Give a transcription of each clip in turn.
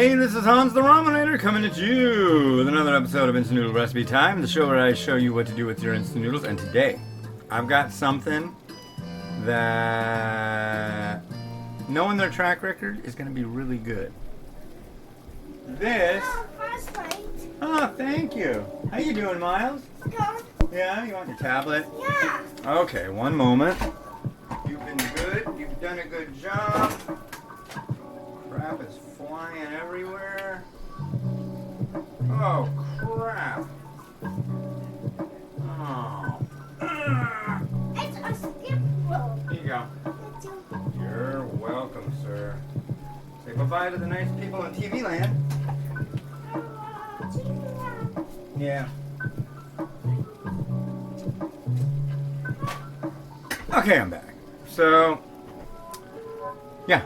Hey, this is Hans the Ramenator coming at you with another episode of Instant Noodle Recipe Time, the show where I show you what to do with your instant noodles. And today, I've got something that, knowing their track record, is going to be really good. This... Oh, thank you. How you doing, Miles? Good. Yeah, you want your tablet? Yeah. Okay, one moment. You've been good. You've done a good job. Crap is flying everywhere. Oh, crap. Oh. It's a skip rope. Here you go. You're welcome, sir. Say bye-bye to the nice people in TV land. Yeah. Okay, I'm back. So, yeah.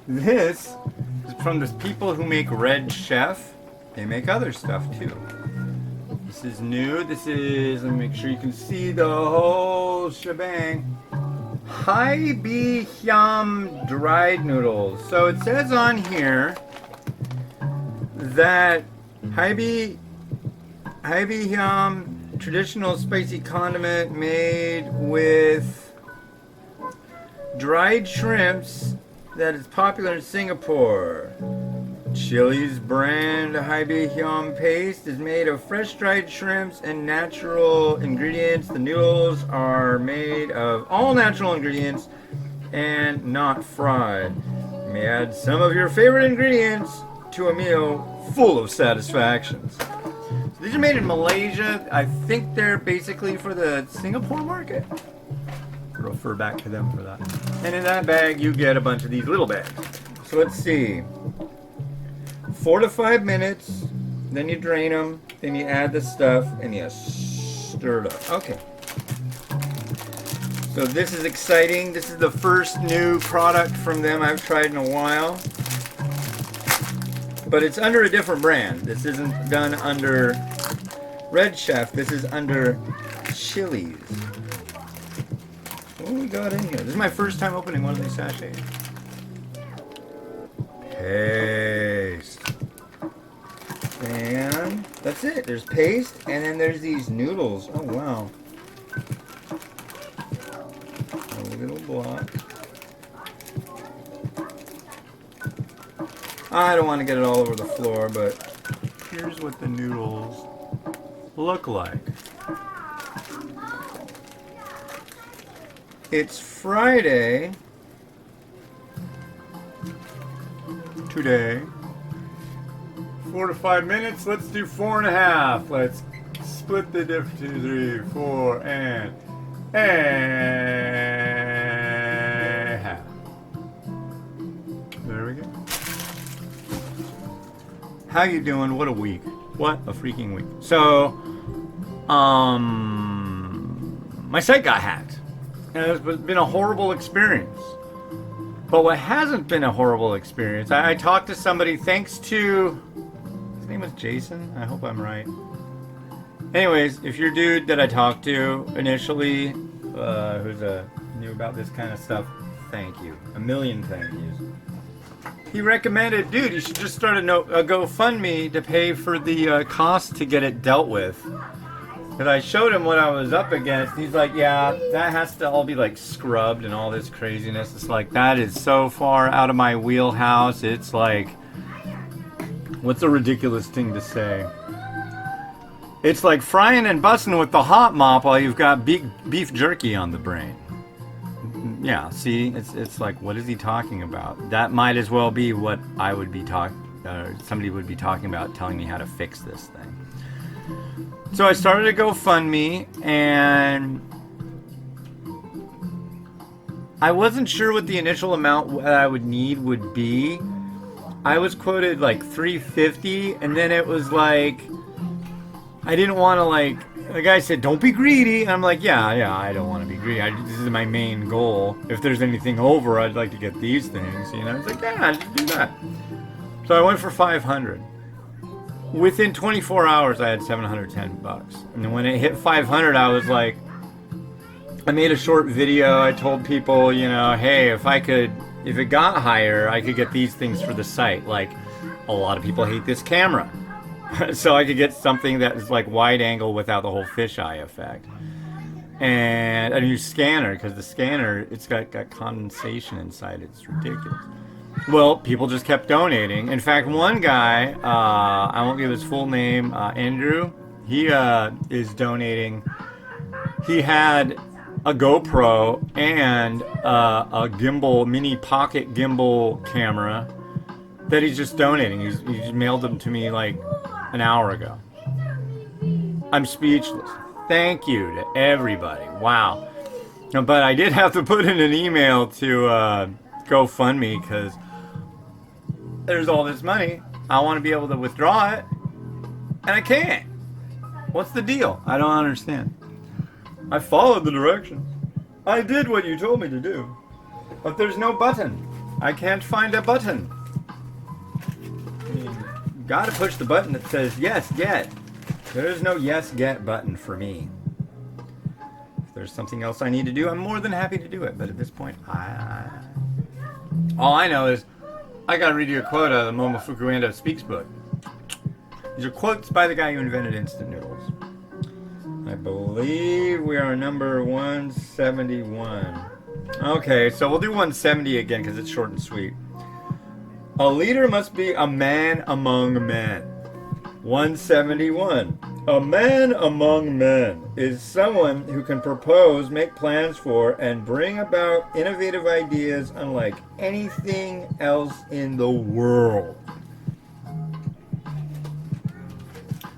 This is from the people who make Red Chef. They make other stuff too. This is new. This is, let me make sure you can see the whole shebang. Hiam dried noodles. So it says on here that Hiam traditional spicy condiment made with dried shrimps that is popular in Singapore. Chillies brand Hiam paste is made of fresh dried shrimps and natural ingredients. The noodles are made of all natural ingredients and not fried. You may add some of your favorite ingredients to a meal full of satisfactions. So these are made in Malaysia. I think they're basically for the Singapore market. Refer back to them for that. And in that bag, you get a bunch of these little bags. So let's see. 4 to 5 minutes. Then you drain them. Then you add the stuff and you stir it up. Okay. So this is exciting. This is the first new product from them I've tried in a while. But it's under a different brand. This isn't done under Red Chef. This is under Chillies. What do we got in here? This is my first time opening one of these sachets. Paste. And that's it. There's paste, and then there's these noodles. Oh, wow. A little block. I don't want to get it all over the floor, but here's what the noodles look like. It's Friday today. 4 to 5 minutes. Let's do 4.5. Let's split the diff. 2, 3, 4, and half. There we go. How you doing? What a week. What a freaking week. So, my site got hacked. And it's been a horrible experience. But what hasn't been a horrible experience, I talked to somebody thanks to, his name was Jason, I hope I'm right. Anyways, if you're a dude that I talked to initially, who's knew about this kind of stuff, thank you. A million thank yous. He recommended, dude, you should just start a GoFundMe to pay for the cost to get it dealt with. And I showed him what I was up against. He's like, yeah, that has to all be like scrubbed and all this craziness. It's like, that is so far out of my wheelhouse. It's like, what's a ridiculous thing to say? It's like frying and busting with the hot mop while you've got beef jerky on the brain. Yeah, see, it's like, what is he talking about? That might as well be what I would be somebody would be talking about, telling me how to fix this thing. So I started a GoFundMe, and I wasn't sure what the initial amount that I would need would be. I was quoted like $350, and then it was like, I didn't want to the guy said, don't be greedy. And I'm like, yeah, I don't want to be greedy. This is my main goal. If there's anything over, I'd like to get these things. You know, it's like, yeah, just do that. So I went for $500. Within 24 hours, I had $710. And then when it hit 500, I was like, I made a short video. I told people, you know, hey, if I could if it got higher, I could get these things for the site. Like, a lot of people hate this camera. So I could get something that is like wide angle without the whole fisheye effect. And a new scanner, because the scanner, it's got condensation inside. It's ridiculous. Well, people just kept donating. In fact, one guy, I won't give his full name, Andrew, he is donating. He had a GoPro and a gimbal, mini pocket gimbal camera that he's just donating. He just mailed them to me like an hour ago. I'm speechless. Thank you to everybody. Wow. No, but I did have to put in an email to GoFundMe because there's all this money. I want to be able to withdraw it, and I can't. What's the deal? I don't understand. I followed the directions. I did what you told me to do. But there's no button. I can't find a button. You gotta push the button that says yes, get. There is no yes, get button for me. If there's something else I need to do, I'm more than happy to do it. But at this point, all I know is I gotta read you a quote out of the Momofuku Ando Speaks book. These are quotes by the guy who invented instant noodles. I believe we are number 171. Okay, so we'll do 170 again because it's short and sweet. A leader must be a man among men. 171. A man among men is someone who can propose, make plans for, and bring about innovative ideas unlike anything else in the world.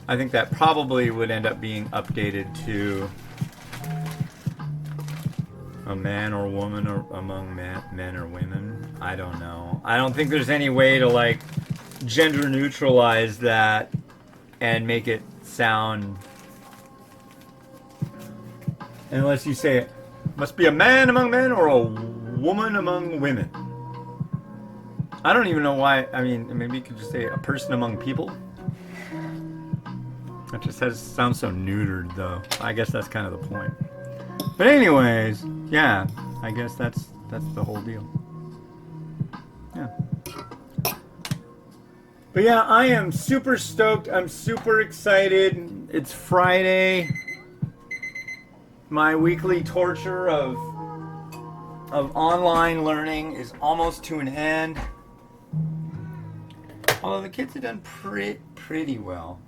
I think that probably would end up being updated to a man or woman or among men or women. I don't know. I don't think there's any way to like gender neutralize that and make it sound, unless you say it must be a man among men or a woman among women. I don't even know why. I mean, maybe you could just say a person among people. That just sounds so neutered, though. I guess that's kind of the point. But anyways, yeah, I guess that's the whole deal. Yeah. But yeah, I am super stoked. I'm super excited. It's Friday. My weekly torture of online learning is almost to an end. Although the kids have done pretty well.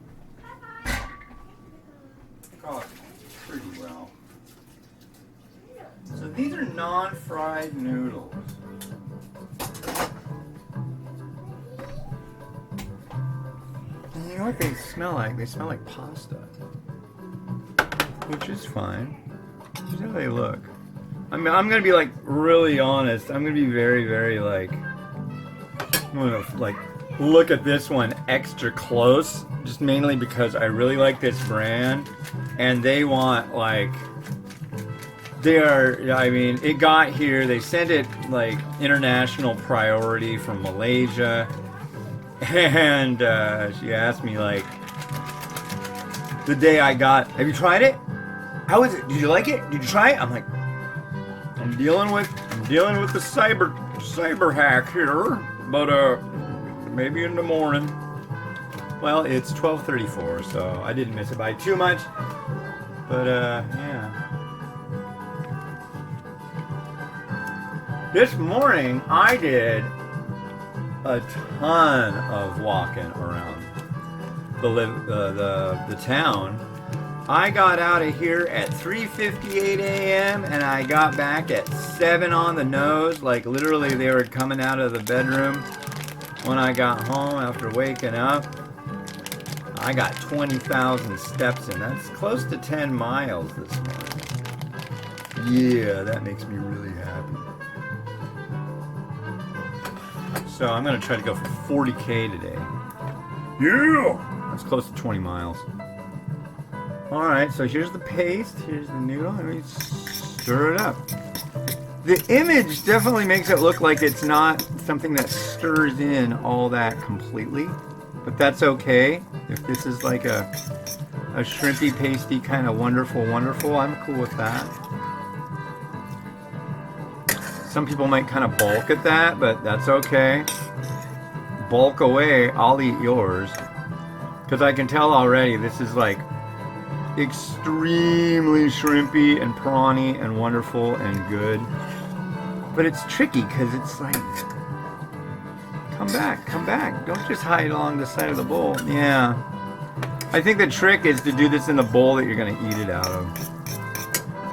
Oh, pretty well. So these are non-fried noodles. And you know what they smell like? They smell like pasta. Which is fine. Here's how they look. I mean, I'm gonna be like really honest. I'm gonna be very, very like, I'm gonna like look at this one extra close. Just mainly because I really like this brand. And they want like, they are, I mean, it got here, they sent it like international priority from Malaysia. And she asked me like, the day I got, have you tried it? How is it? Did you like it? Did you try it? I'm like, I'm dealing with the cyber hack here, but maybe in the morning. Well, it's 12:34, so I didn't miss it by too much. But yeah. This morning I did a ton of walking around the town. I got out of here at 3:58 a.m. and I got back at 7 on the nose. Like literally they were coming out of the bedroom when I got home after waking up. I got 20,000 steps in. That's close to 10 miles this morning. Yeah, that makes me really happy. So I'm going to try to go for 40K today. Yeah! That's close to 20 miles. Alright, so here's the paste. Here's the noodle. Let me stir it up. The image definitely makes it look like it's not something that stirs in all that completely. But that's okay. If this is like a shrimpy, pasty kind of wonderful, I'm cool with that. Some people might kind of balk at that, but that's okay. Bulk away, I'll eat yours. Because I can tell already this is like extremely shrimpy and prawny and wonderful and good. But it's tricky because it's like, come back, come back. Don't just hide along the side of the bowl. Yeah. I think the trick is to do this in the bowl that you're going to eat it out of.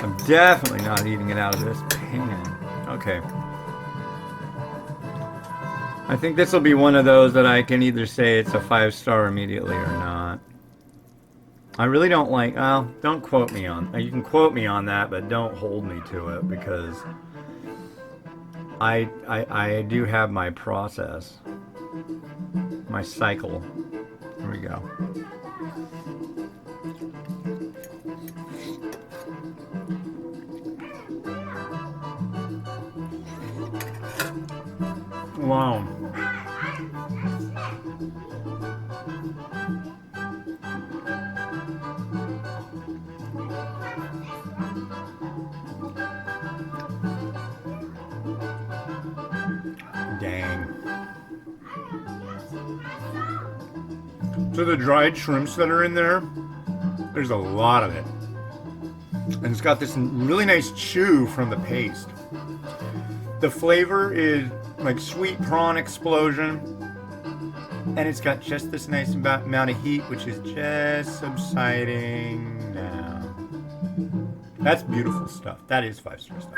I'm definitely not eating it out of this pan. Okay. I think this will be one of those that I can either say it's a 5-star immediately or not. I really don't like, well, don't quote me on, you can quote me on that, but don't hold me to it because I do have my process, my cycle. Here we go. Wow. Dang. So the dried shrimps that are in there, there's a lot of it. And it's got this really nice chew from the paste. The flavor is like sweet prawn explosion, and it's got just this nice amount of heat, which is just subsiding now. That's beautiful stuff. That is 5-star stuff.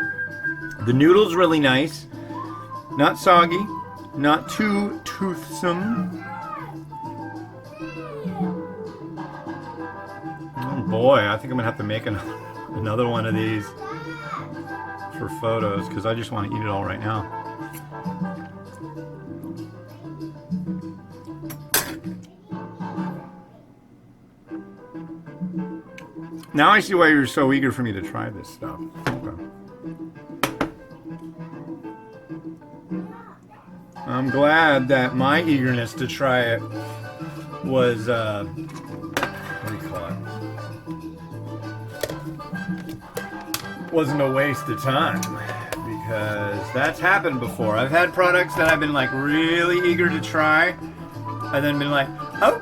The noodle's really nice, not soggy, not too toothsome. Oh boy, I think I'm gonna have to make another one of these for photos because I just want to eat it all right now. Now I see why you're so eager for me to try this stuff. Okay. I'm glad that my eagerness to try it was, what do you call it? Wasn't a waste of time, because that's happened before. I've had products that I've been like really eager to try, and then been like, oh.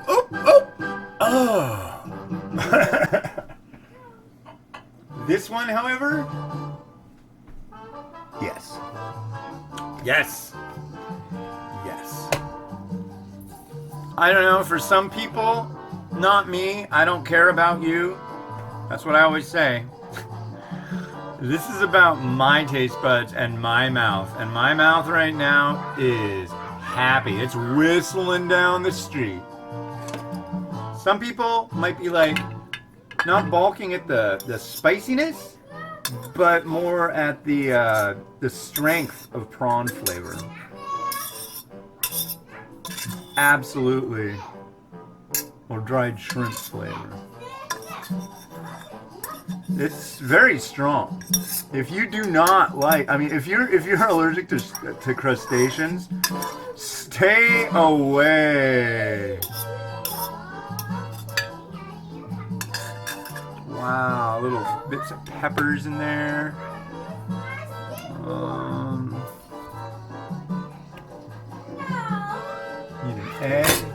This one, however, yes. Yes. Yes. I don't know, for some people, not me, I don't care about you. That's what I always say. This is about my taste buds and my mouth. And my mouth right now is happy. It's whistling down the street. Some people might be like, not balking at the spiciness, but more at the strength of prawn flavor. Absolutely. Or dried shrimp flavor. It's very strong. If you do not like, I mean, if you're allergic to crustaceans, stay away. Wow, little bits of peppers in there. Need an egg.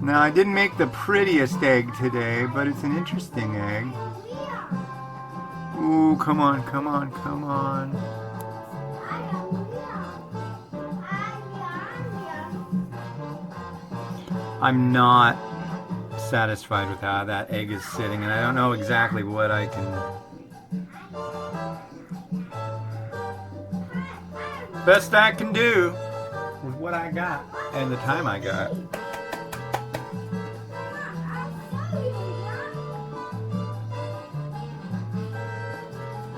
Now, I didn't make the prettiest egg today, but it's an interesting egg. Ooh, come on, come on, come on. I'm not satisfied with how that egg is sitting, and I don't know exactly what I can... Best I can do with what I got and the time I got.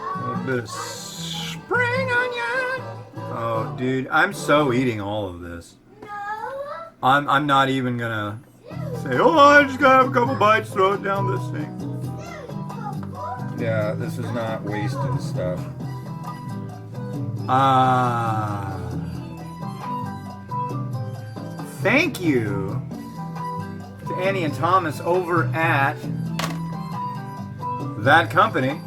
A little bit of spring onion. Oh, dude, I'm so eating all of this. I'm not even gonna say, oh, I just gotta have a couple bites, throw it down this thing. Yeah, this is not wasted stuff. Thank you to Annie and Thomas over at that company.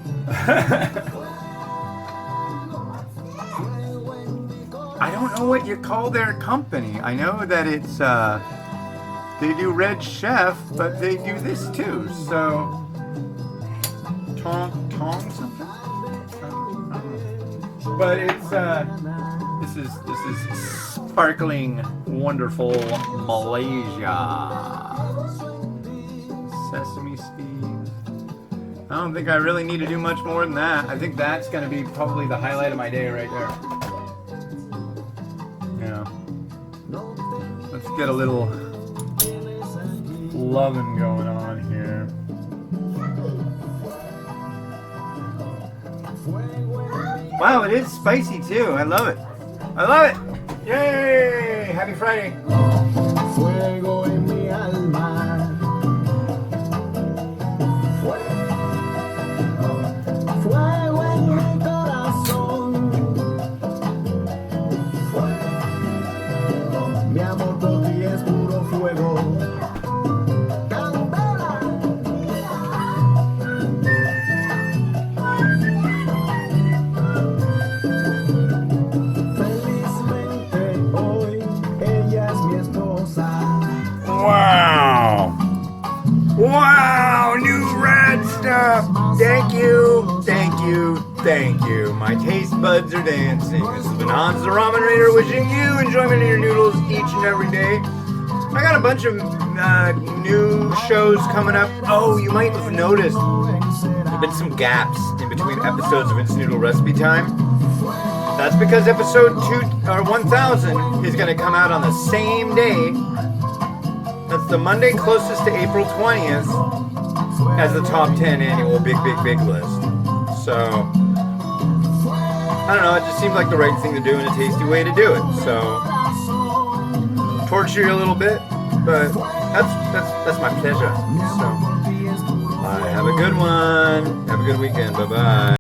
I don't know what you call their company. I know that it's they do Red Chef, but they do this too. So Tong something. But it's this is sparkling, wonderful Malaysia sesame seeds. I don't think I really need to do much more than that. I think that's going to be probably the highlight of my day right there. Yeah. Let's get a little loving going on here. Wow, it is spicy too. I love it. I love it. Yay! Happy Friday. Fuego en mi alma. Fuego en mi corazón. Mi amor por ti es puro fuego. Candela. Felizmente hoy ella es mi esposa. Wow. Wow, new red stuff. Thank you, thank you, thank you. My taste buds are dancing. This has been Hans the Ramen Raider wishing you enjoyment of your noodles each and every day. I got a bunch of new shows coming up. Oh, you might have noticed there've been some gaps in between episodes of It's Noodle Recipe Time. That's because episode 1000 is going to come out on the same day. That's the Monday closest to April 20th as the top 10 annual big list. So, I don't know, it just seemed like the right thing to do and a tasty way to do it. So, torture you a little bit, but that's my pleasure. So, have a good one. Have a good weekend. Bye-bye.